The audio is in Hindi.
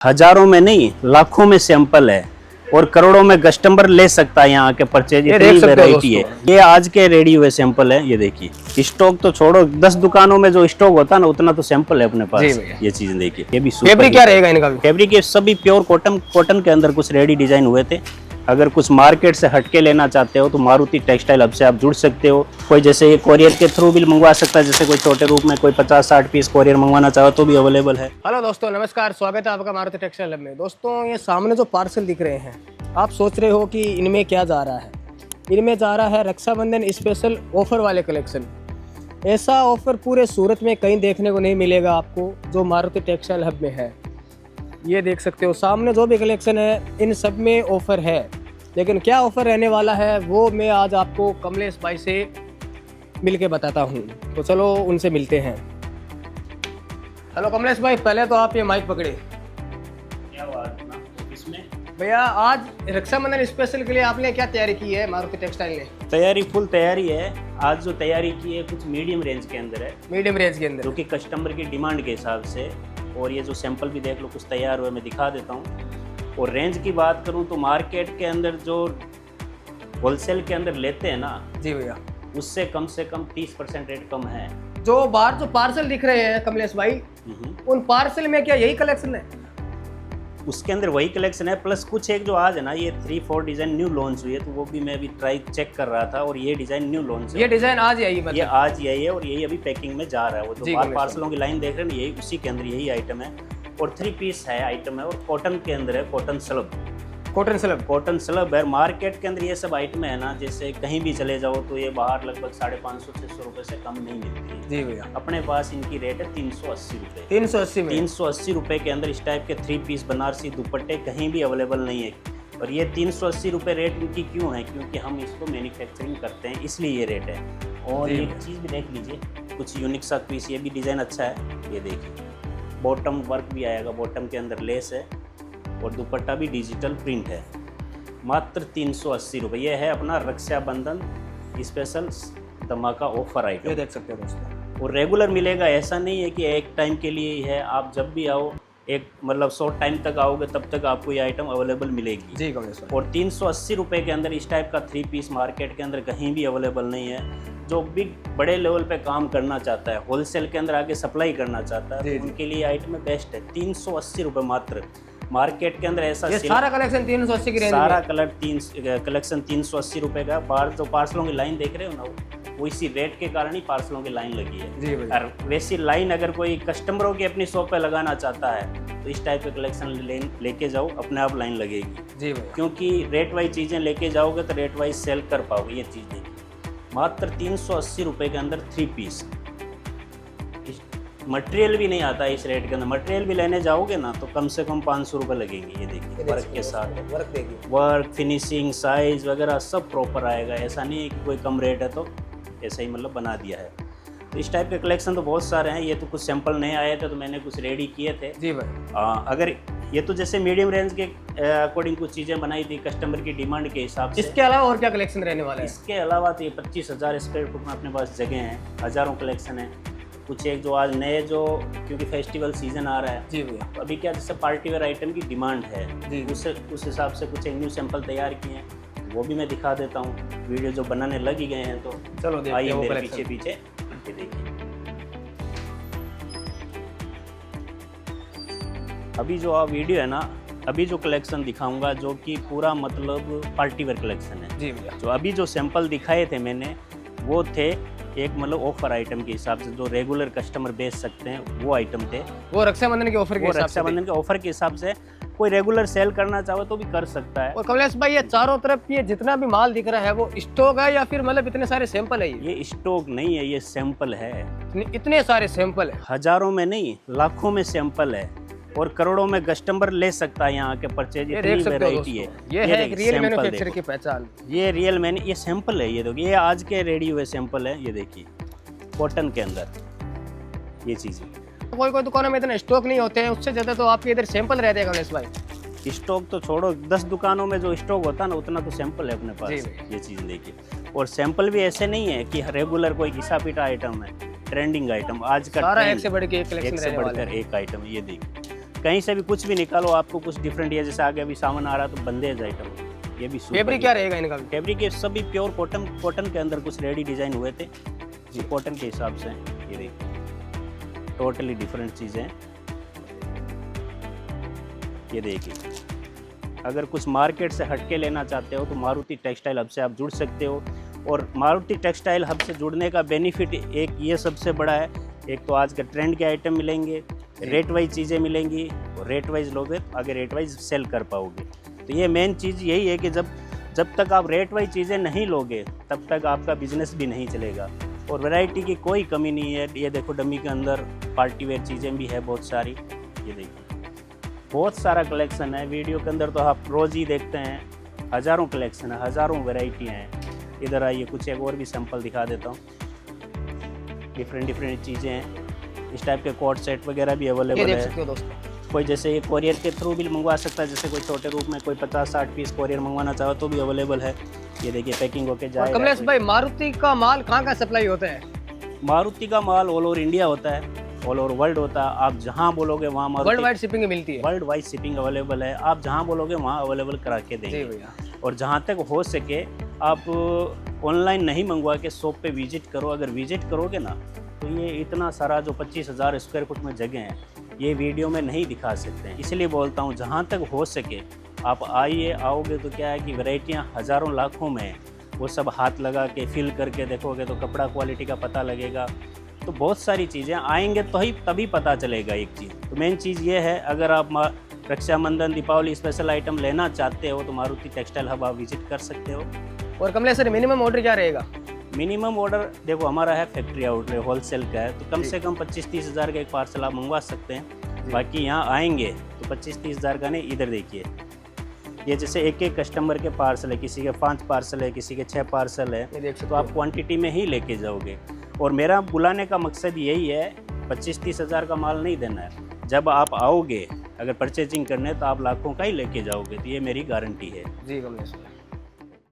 हजारों में नहीं लाखों में सैंपल है और करोड़ों में कस्टमर ले सकता है यहाँ के परचेज। इतनी वैरायटी है। ये आज के रेडी हुए सैंपल है। ये देखिए, स्टॉक तो छोड़ो, 10 दुकानों में जो स्टॉक होता है ना उतना तो सैंपल है अपने पास। ये चीज देखिए, ये भी फैब्रिक क्या रहेगा इनका? फैब्रिक ये सभी प्योर कॉटन के अंदर कुछ रेडी डिजाइन हुए थे। अगर कुछ मार्केट से हटके लेना चाहते हो तो मारुति टेक्सटाइल हब से आप जुड़ सकते हो। कोई जैसे ये कोरियर के थ्रू भी मंगवा सकता है, जैसे कोई छोटे रूप में कोई 50-60 पीस कोरियर मंगवाना चाहो तो भी अवेलेबल है। हेलो दोस्तों, नमस्कार, स्वागत है आपका मारुति टेक्सटाइल हब में। दोस्तों, ये सामने जो पार्सल दिख रहे हैं, आप सोच रहे हो कि इनमें क्या जा रहा है। इनमें जा रहा है रक्षाबंधन स्पेशल ऑफर वाले कलेक्शन। ऐसा ऑफर पूरे सूरत में कहीं देखने को नहीं मिलेगा आपको, जो मारुति टेक्सटाइल हब में है। ये देख सकते हो सामने जो भी कलेक्शन है, इन सब में ऑफर है। लेकिन क्या ऑफर रहने वाला है वो मैं आज आपको कमलेश भाई से मिलके बताता हूँ। तो चलो उनसे मिलते हैं। हेलो कमलेश भाई, पहले तो आप ये माइक पकड़े। क्या बात है इसमें भैया, आज रक्षाबंधन स्पेशल के लिए आपने क्या तैयारी की है मारुति टेक्सटाइल ने? तैयारी फुल तैयारी है। आज जो तैयारी की है कुछ मीडियम रेंज के अंदर है। मीडियम रेंज के अंदर, जो कि कस्टमर की डिमांड के हिसाब से। और ये जो सैंपल भी देख लो, कुछ तैयार हुए, मैं दिखा देता हूँ। और रेंज की बात करूँ तो मार्केट के अंदर जो होलसेल के अंदर लेते हैं ना जी भैया, उससे कम से कम 30% रेट कम है। जो बाहर जो पार्सल दिख रहे हैं कमलेश भाई, उन पार्सल में क्या यही कलेक्शन है? उसके अंदर वही कलेक्शन है, प्लस कुछ एक जो आज है ना, ये 3-4 डिजाइन न्यू लॉन्च हुई है, तो वो भी मैं अभी ट्राई चेक कर रहा था। और ये डिजाइन न्यू लॉन्च है। ये डिजाइन आज ही आई, ये आज यही है और यही अभी पैकिंग में जा रहा है। वो जो बाहर पार्सलों की लाइन देख रहे हैं, यही उसी के अंदर यही आइटम है। और 3 पीस है आइटम है, और कॉटन के अंदर है, कॉटन स्लब है। मार्केट के अंदर ये सब आइटम है ना, जैसे कहीं भी चले जाओ तो ये बाहर लगभग 550-600 रुपए से कम नहीं मिलती है। जी भैया, अपने पास इनकी रेट है 380 रुपए। 380 रुपए के अंदर इस टाइप के 3 पीस बनारसी दुपट्टे कहीं भी अवेलेबल नहीं है। और ये 380 रुपए रेट इनकी क्यों है? क्योंकि हम इसको मैन्युफैक्चरिंग करते हैं, इसलिए ये रेट है। और ये चीज़ भी देख लीजिए, कुछ यूनिक सा पीस, ये भी डिज़ाइन अच्छा है। ये देखिए, बॉटम वर्क भी आएगा, बॉटम के अंदर लेस है और दुपट्टा भी डिजिटल प्रिंट है। मात्र 380 रुपये। ये है अपना रक्षाबंधन स्पेशल धमाका ऑफर आइटम। ये देख सकते हो दोस्तों। और रेगुलर मिलेगा, ऐसा नहीं है कि एक टाइम के लिए ही है। आप जब भी आओ, एक मतलब शॉर्ट टाइम तक आओगे तब तक आपको ये आइटम अवेलेबल मिलेगी जी कमलेश भाई। और 380 रुपये के अंदर इस टाइप का 3 पीस मार्केट के अंदर कहीं भी अवेलेबल नहीं है। जो बिग बड़े लेवल पे काम करना चाहता है, होलसेल के अंदर आके सप्लाई करना चाहता है, तो उनके लिए आइटम बेस्ट है। 380 रुपये मात्र। मार्केट के अंदर ऐसा ये सारा कलेक्शन 380 की रेंज, सारा कलेक्शन 380 रुपये का। बाहर जो पार्सलों की लाइन देख रहे हो ना, वो इसी रेट के कारण ही पार्सलों की लाइन लगी है जी। और वैसी लाइन अगर कोई कस्टमरों की अपनी शॉप पे लगाना चाहता है तो इस टाइप के कलेक्शन लेके जाओ, अपने आप लाइन लगेगी जी भैया। क्योंकि रेट वाइज चीज़ें लेके जाओगे तो रेट वाइज सेल कर पाओगे। ये चीज़ देखिए, मात्र 380 रुपये के अंदर 3 पीस। मटेरियल भी नहीं आता इस रेट के अंदर। मटेरियल भी लेने जाओगे ना तो कम से कम 500 रुपये लगेंगे। ये देखिए, वर्क के साथ वर्क फिनिशिंग साइज वगैरह सब प्रॉपर आएगा। ऐसा नहीं है कि कोई कम रेट है तो ऐसा ही मतलब बना दिया है। तो इस टाइप के कलेक्शन तो बहुत सारे हैं। ये तो कुछ सैंपल नए आए थे तो मैंने कुछ रेडी किए थे जी भाई। अगर ये तो जैसे मीडियम रेंज के अकॉर्डिंग कुछ चीज़ें बनाई थी कस्टमर की डिमांड के हिसाब से। इसके अलावा और क्या कलेक्शन रहने वाला है? इसके अलावा तो ये 25,000 स्क्वायर फुट में अपने पास जगह हैं, हज़ारों कलेक्शन है। कुछ एक जो आज नए जो, क्योंकि फेस्टिवल सीजन आ रहा है जी भैया, तो अभी क्या जैसे पार्टी वेयर आइटम की डिमांड है जी। उस हिसाब से कुछ एक न्यू सैंपल तैयार किए हैं, वो भी मैं दिखा देता हूँ। वीडियो जो बनाने लग ही गए हैं तो चलो आइए मेरे पीछे ये देखिए। अभी जो आप वीडियो है ना, अभी जो कलेक्शन दिखाऊंगा जो कि पूरा मतलब पार्टी वेयर कलेक्शन है जी भैया। जो अभी जो सैंपल दिखाए थे मैंने, वो थे एक मतलब ऑफर आइटम के हिसाब से, जो रेगुलर कस्टमर बेच सकते हैं वो आइटम थे। वो रक्षाबंधन के ऑफर के हिसाब से, रक्षाबंधन के ऑफर के हिसाब से कोई रेगुलर सेल करना चाहे तो भी कर सकता है। और कमलेश भाई, ये चारों तरफ ये जितना भी माल दिख रहा है वो स्टॉक है या फिर मतलब इतने सारे सैंपल है? ये स्टॉक नहीं है, ये सैंपल है। इतने सारे सैंपल है? हजारों में नहीं लाखों में सैंपल है और करोड़ों में कस्टमर ले सकता है यहाँ के परचेज। इतनी वैरायटी है। ये है एक रियल मैन्युफैक्चरर की पहचान। ये रियल मैन, ये सैंपल है। ये देखिए, ये आज के रेडी हुए सैंपल है। ये देखिए, कॉटन के अंदर ये चीज़ है। कोई दुकानों में इतना स्टॉक नहीं होते हैं, उससे ज़्यादा तो आपके इधर सैंपल रहते हैं कमलेश भाई। स्टॉक तो छोड़ो, 10 दुकानों में जो स्टॉक होता है ना उतना तो सैंपल है अपने पास। ये चीज़ देखिए, और सैंपल भी ऐसे नहीं है कि रेगुलर कोई घिसा पीटा आइटम है, ट्रेंडिंग आइटम आज का सारा एक से बढ़ के एक कलेक्शन एक से बढ़कर एक आइटम। ये देखिए, कहीं से भी कुछ भी निकालो आपको कुछ डिफरेंट है। जैसे आगे अभी सामान आ रहा है तो बंदेज आइटम, ये भी फैब्रिक क्या रहेगा इनका? फैब्रिक ये सभी प्योर कॉटन के अंदर कुछ रेडी डिजाइन हुए थे जी, कॉटन के हिसाब से। ये देखिए टोटली डिफरेंट चीज़ें। ये देखिए अगर कुछ मार्केट से हटके लेना चाहते हो तो मारुति टेक्सटाइल हब से आप जुड़ सकते हो। और मारुति टेक्सटाइल हब से जुड़ने का बेनिफिट एक ये सबसे बड़ा है, एक तो आज के ट्रेंड के आइटम मिलेंगे, रेट वाइज चीज़ें मिलेंगी, और रेट वाइज लोगे तो आगे रेट वाइज सेल कर पाओगे। तो ये मेन चीज़ यही है कि जब तक आप रेट वाइज चीज़ें नहीं लोगे तब तक आपका बिजनेस भी नहीं चलेगा। और वैरायटी की कोई कमी नहीं है। ये देखो डमी के अंदर पार्टी वेयर चीज़ें भी है बहुत सारी। ये देखिए बहुत सारा कलेक्शन है। वीडियो के अंदर तो आप रोज़ ही देखते हैं, हज़ारों कलेक्शन है, हज़ारों वैरायटियाँ हैं। इधर आइए कुछ एक और भी सैंपल दिखा देता हूँ। डिफरेंट चीज़ें हैं। इस टाइप के कोट सेट वगैरह भी अवेलेबल है। कोई जैसे ये कोरियर के थ्रू भी मंगवा सकता है, जैसे कोई छोटे रूप में कोई 50-60 पीस कोरियर मंगवाना चाहो तो भी अवेलेबल है। ये देखिए पैकिंग होके जाएगा। कमलेश भाई मारुति का माल कहाँ सप्लाई होता है? मारुति का माल ऑल ओवर इंडिया होता है, ऑल ओवर वर्ल्ड होता है। आप जहाँ बोलोगे वहाँ वर्ल्ड वाइड शिपिंग मिलती है। वर्ल्ड वाइड शिपिंग अवेलेबल है। आप जहाँ बोलोगे वहाँ अवेलेबल करा के देंगे। और जहाँ तक हो सके आप ऑनलाइन नहीं मंगवा के शॉप पे विजिट करो। अगर विजिट करोगे ना तो ये इतना सारा जो 25,000 स्क्वायर फुट में जगह है ये वीडियो में नहीं दिखा सकते हैं। इसलिए बोलता हूँ जहाँ तक हो सके आप आइए। आओगे तो क्या है कि वैरायटियाँ हज़ारों लाखों में हैं, वो सब हाथ लगा के फिल करके देखोगे तो कपड़ा क्वालिटी का पता लगेगा। तो बहुत सारी चीज़ें आएंगे तो ही तभी पता चलेगा एक चीज़। तो मेन चीज़ ये है, अगर आप रक्षाबंधन दीपावली स्पेशल आइटम लेना चाहते हो तो मारुति टेक्सटाइल हब आप विजिट कर सकते हो। और कमलेश सर मिनिमम ऑर्डर क्या रहेगा? मिनिमम ऑर्डर देखो हमारा है फैक्ट्री आउटलेट होलसेल का है, तो कम से कम 25-30 हज़ार का एक पार्सल आप मंगवा सकते हैं। बाकी यहाँ आएंगे तो 25-30 हज़ार का नहीं। इधर देखिए ये जैसे एक कस्टमर के पार्सल है, किसी के 5 पार्सल है, किसी के 6 पार्सल है, तो आप क्वांटिटी में ही लेके जाओगे। और मेरा बुलाने का मकसद यही है, 25-30 हज़ार का माल नहीं देना है। जब आप आओगे अगर परचेजिंग करने तो आप लाखों का ही लेके जाओगे, तो ये मेरी गारंटी है। जी कमलेश।